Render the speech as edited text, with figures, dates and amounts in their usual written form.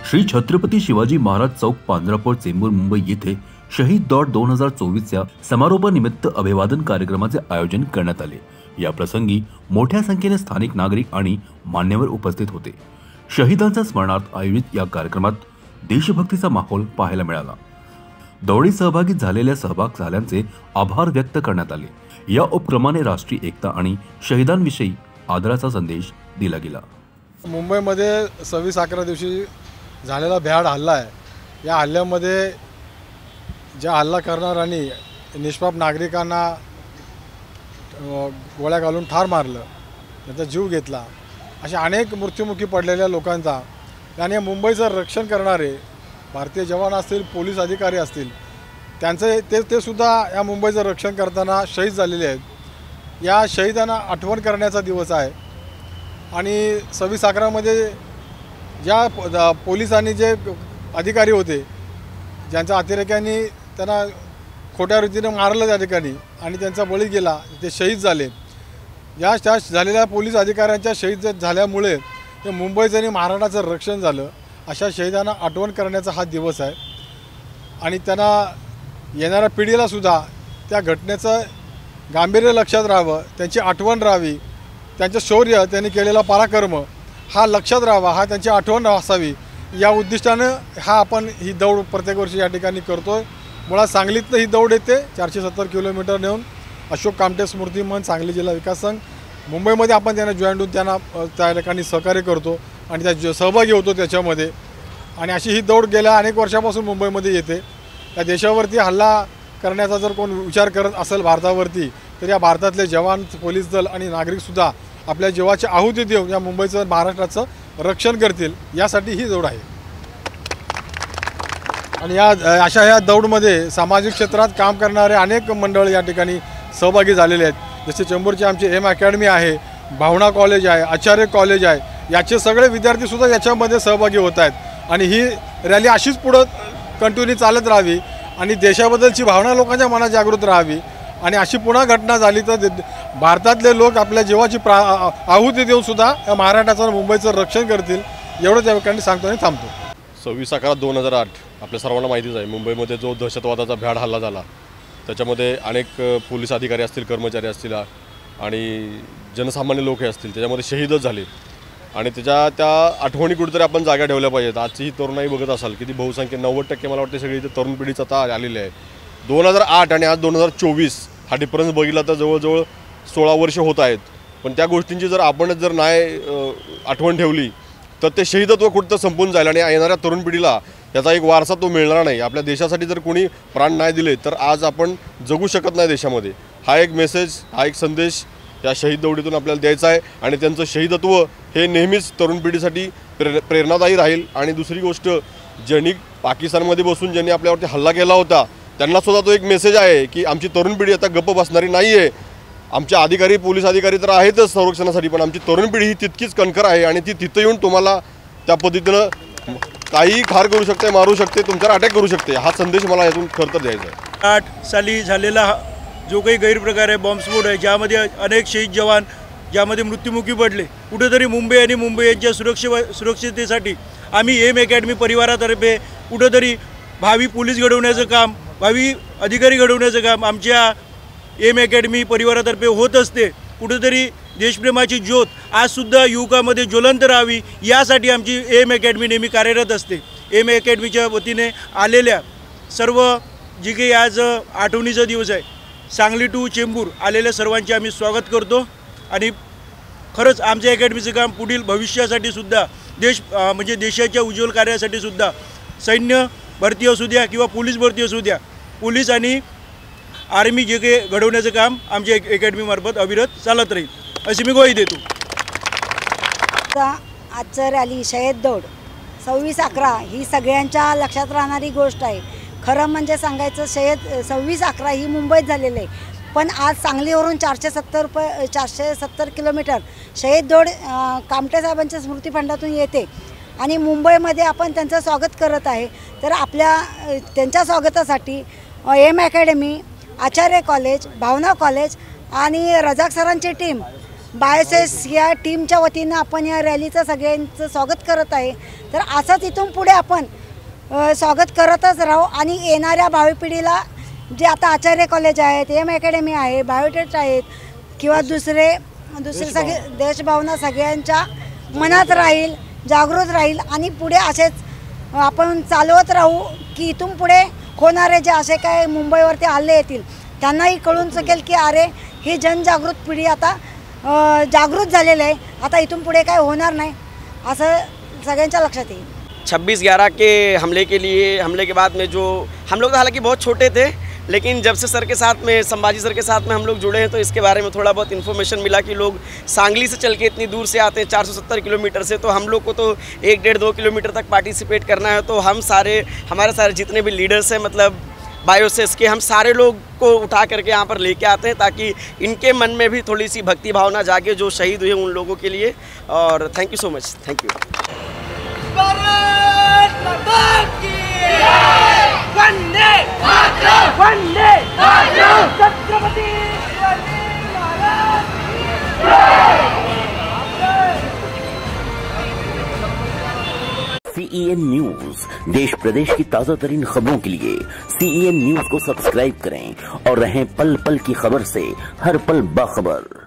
श्री छत्रपती शिवाजी महाराज चौक पांढरापूर चेंबूर मुंबई येथे शहीद दौड 2024च्या समारोपानिमित्त अभिवादन कार्यक्रमाचे आयोजन करण्यात आले। या प्रसंगी मोठ्या संख्येने स्थानिक नागरिक आणि मान्यवर उपस्थित होते। शहीदांच्या स्मरणार्थ आयोजित या कार्यक्रमात देशभक्तीचा माहोल पाहायला मिळाला। दौडीत सहभागी झालेल्या सहभागींचे आभार व्यक्त करण्यात आले। या उपक्रमाने राष्ट्रीय एकता आणि शहीदांविषयी आदराचा संदेश दिला गेला। मुंबईमध्ये 26/11 दिवशी झालेला भ्याड हल्ला आहे। या हल्ल्यामध्ये ज्या हल्ला करणाऱ्यांनी निष्पाप नागरिकांना गोळ्या घालून ठार मारलं, त्यांचा जीव घेतला, अशा अनेक मृत्युमुखी पडलेल्या लोकांचा आणि मुंबईचं रक्षण करणारे भारतीय जवान असतील, पोलीस अधिकारी असतील, त्यांचे ते सुद्धा या मुंबईचं रक्षण करताना शहीद झालेले आहेत। या शहीदांना आठवण करण्याचा दिवस आहे। आणि 26/11 मध्ये ज्या पोलिसांनी जे अधिकारी होते, ज्यांच्या अतिरेक्यांनी त्यांना खोट्या रीतीने मारलं त्या ठिकाणी आणि त्यांचा बळी गेला, ते शहीद झाले। या झालेल्या पोलीस अधिकाऱ्यांच्या शहीद झाल्यामुळे ते मुंबईचं आणि महाराष्ट्राचं रक्षण झालं। अशा शहीदांना आठवण करण्याचा हा दिवस आहे आणि त्यांना येणाऱ्या पिढीला सुद्धा त्या घटनेचं गांभीर्य लक्षात राहावं, त्यांची आठवण राहावी, त्यांचं शौर्य, त्यांनी केलेला पराक्रम हा लक्षात राहावा, हा त्यांची आठवण असावी, या उद्दिष्टानं आपण ही दौड प्रत्येक वर्षी या ठिकाणी करतोय। मुळात सांगलीतनं ही दौड येते 470 किलोमीटर नेऊन अशोक कामटे स्मृती मन सांगली जिल्हा विकास संघ मुंबईमध्ये आपण त्यांना जॉईन होऊन त्यांना त्या ठिकाणी सहकार्य करतो आणि त्या सहभागी होतो त्याच्यामध्ये। आणि अशी ही दौड गेल्या अनेक वर्षापासून मुंबईमध्ये येते। त्या देशावरती हल्ला करण्याचा जर कोण विचार करत असेल भारतावरती, तर या भारतातले जवान, पोलीस दल आणि नागरिकसुद्धा आपल्या जीवाची आहुती देऊन या मुंबईचं, महाराष्ट्राचं रक्षण करतील, यासाठी ही दौड आहे। आणि ह्या दौडमध्ये सामाजिक क्षेत्रात काम करणारे अनेक मंडळ या ठिकाणी सहभागी झालेले आहेत। जसे चेंबूरचे आमचे एम अकॅडमी आहे, भावना कॉलेज आहे, आचार्य कॉलेज आहे, याचे सगळे विद्यार्थीसुद्धा याच्यामध्ये सहभागी होत आहेत। आणि ही रॅली अशीच पुढं कंटिन्यू चालत राहावी आणि देशाबद्दलची भावना लोकांच्या मनात जागृत राहावी। आणि अशी पुन्हा घटना झाली तर भारतातले लोक आपल्या जीवाची आहुती देऊन सुद्धा या महाराष्ट्राचं, मुंबईचं रक्षण करतील, एवढं त्या ठिकाणी सांगतो आणि थांबतो। 26/11/2008 आपल्या सर्वांना माहितीच आहे। मुंबईमध्ये जो दहशतवादाचा भ्याड हल्ला झाला, त्याच्यामध्ये अनेक पोलीस अधिकारी असतील, कर्मचारी असतील आणि जनसामान्य लोक हे असतील, त्याच्यामध्ये शहीदच झाले। आणि त्या आठवणी कुठेतरी आपण जागा ठेवल्या पाहिजेत। आजची ही तरुणाई बघत असाल, किती बहुसंख्य 90% मला वाटते सगळी इथे तरुण पिढीच आता आलेली आहे। 2008 आणि आज 2024 हा डिफरन्स बघितला तर जवळजवळ 16 वर्ष होत आहेत। पण त्या गोष्टींची जर आपणच जर नाही आठवण ठेवली तर ते शहीदत्व कुठं संपून जाईल आणि येणाऱ्या तरुण पिढीला त्याचा एक वारसा तो मिळणार नाही। आपल्या देशासाठी जर कोणी प्राण नाही दिले तर आज आपण जगू शकत नाही देशामध्ये। हा एक मेसेज, हा एक संदेश या शहीद दौडीतून आपल्याला द्यायचा आहे आणि त्यांचं शहीदत्व हे नेहमीच तरुण पिढीसाठी प्रेरणादायी राहील। आणि दुसरी गोष्ट, ज्यांनी पाकिस्तानमध्ये बसून ज्यांनी आपल्यावरती हल्ला केला होता, त्यांना सुद्धा तो एक मेसेज आहे की आमची तरुण पिढी आता गप्प बसणारी नाही आहे। आमचे अधिकारी, पोलीस अधिकारी तर आहेतच संरक्षणासाठी, पण आमची तरुण पिढी ही तितकीच कणखर आहे आणि ती तिथं येऊन तुम्हाला त्या पद्धतीनं काही खार करू शकते, मारू शकते, तुमच्यावर अटॅक करू शकते। हा संदेश मला यातून खरं तर द्यायचा आहे। 8 साली झालेला जो काही गैरप्रकार आहे, बॉम्बस्फोट आहे, ज्यामध्ये अनेक शहीद जवान ज्यामध्ये मृत्युमुखी पडले, कुठेतरी मुंबई आणि मुंबई यांच्या सुरक्षिततेसाठी आम्ही एम अकॅडमी परिवारातर्फे कुठेतरी भावी पोलीस घडवण्याचं काम, भावी अधिकारी घडवण्याचं काम आमच्या एम अकॅडमी परिवारातर्फे होत असते। कुठेतरी देशप्रेमाची ज्योत आजसुद्धा युवकामध्ये ज्वलंत राहावी, यासाठी आमची एम अकॅडमी नेहमी कार्यरत असते। एम अकॅडमीच्या वतीने आलेल्या सर्व जी काही आज आठवणीचा दिवस आहे, सांगली टू चेंबूर आलेल्या सर्वांचे आम्ही स्वागत करतो। आणि खरंच आमच्या अकॅडमीचं काम पुढील भविष्यासाठी सुद्धा म्हणजे देशाच्या उज्ज्वल कार्यासाठी सुद्धा सैन्य भरती असू द्या किंवा पोलीस भरती असू द्या, पोलीस आणि आर्मी जे काही घडवण्याचं काम आमच्या अकॅडमीमार्फत अविरत चालत राहील, अशी मी ग्वाही देतो। आजचं रॅली शहीद दौड 26/11 ही सगळ्यांच्या लक्षात राहणारी गोष्ट आहे। खरं म्हणजे सांगायचं, 26/11 ही मुंबईत झालेलं आहे, पण आज सांगलीवरून 470 किलोमीटर शहीद दौड कामटे साहेबांच्या स्मृतिफंडातून येते आणि मुंबईमध्ये आपण त्यांचं स्वागत करत आहे। तर त्यांच्या स्वागतासाठी एम अकॅडमी, आचार्य कॉलेज, भावना कॉलेज आणि रजाक सरांची टीम बायोसेस या टीमच्या वतीनं आपण या रॅलीचं सगळ्यांचं स्वागत करत आहे. तर असंच इथून पुढे आपण स्वागत करतच राहू आणि येणाऱ्या भावी पिढीला जे आता आचार्य कॉलेज आहेत, एम अकॅडमी आहे, बायोटेक आहेत किंवा दुसरे सगळे देशभावना सगळ्यांच्या मनात राहील, जागृत राहील आणि पुढे असेच आपण चालवत राहू की इथून पुढे होणारे जे असे काय मुंबईवरती हल्ले येतील त्यांनाही कळून चुकेल की अरे ही जनजागृत पिढी आता जागृत झालेलं आहे, आता इथून पुढे काय होणार नाही असं सगळ्यांच्या लक्षात येईल. 26/11 के हमले के बाद में जो हम लोग तो हालांकि बहुत छोटे थे, लेकिन जब से सर के साथ में संभाजी सर के साथ में हम लोग जुड़े हैं तो इसके बारे में थोड़ा बहुत इन्फॉर्मेशन मिला कि लोग सांगली से चल के इतनी दूर से आते हैं 470 किलोमीटर से, तो हम लोग को तो 1-1.5-2 किलोमीटर तक पार्टिसिपेट करना है. तो हम हमारे सारे जितने भी लीडर्स हैं मतलब बायोसेस के, हम सारे लोग को उठा करके यहाँ पर लेके आते हैं ताकि इनके मन में भी थोड़ी सी भक्ति भावना जागे जो शहीद हुए उन लोगों के लिए. और thank you so much. Thank you. CEN news, देश प्रदेश की ताजा तरीन खबरों के लिए CEN न्यूज को सब्सक्राइब करें और रहें पल पल की खबर से हर पल बाखबर.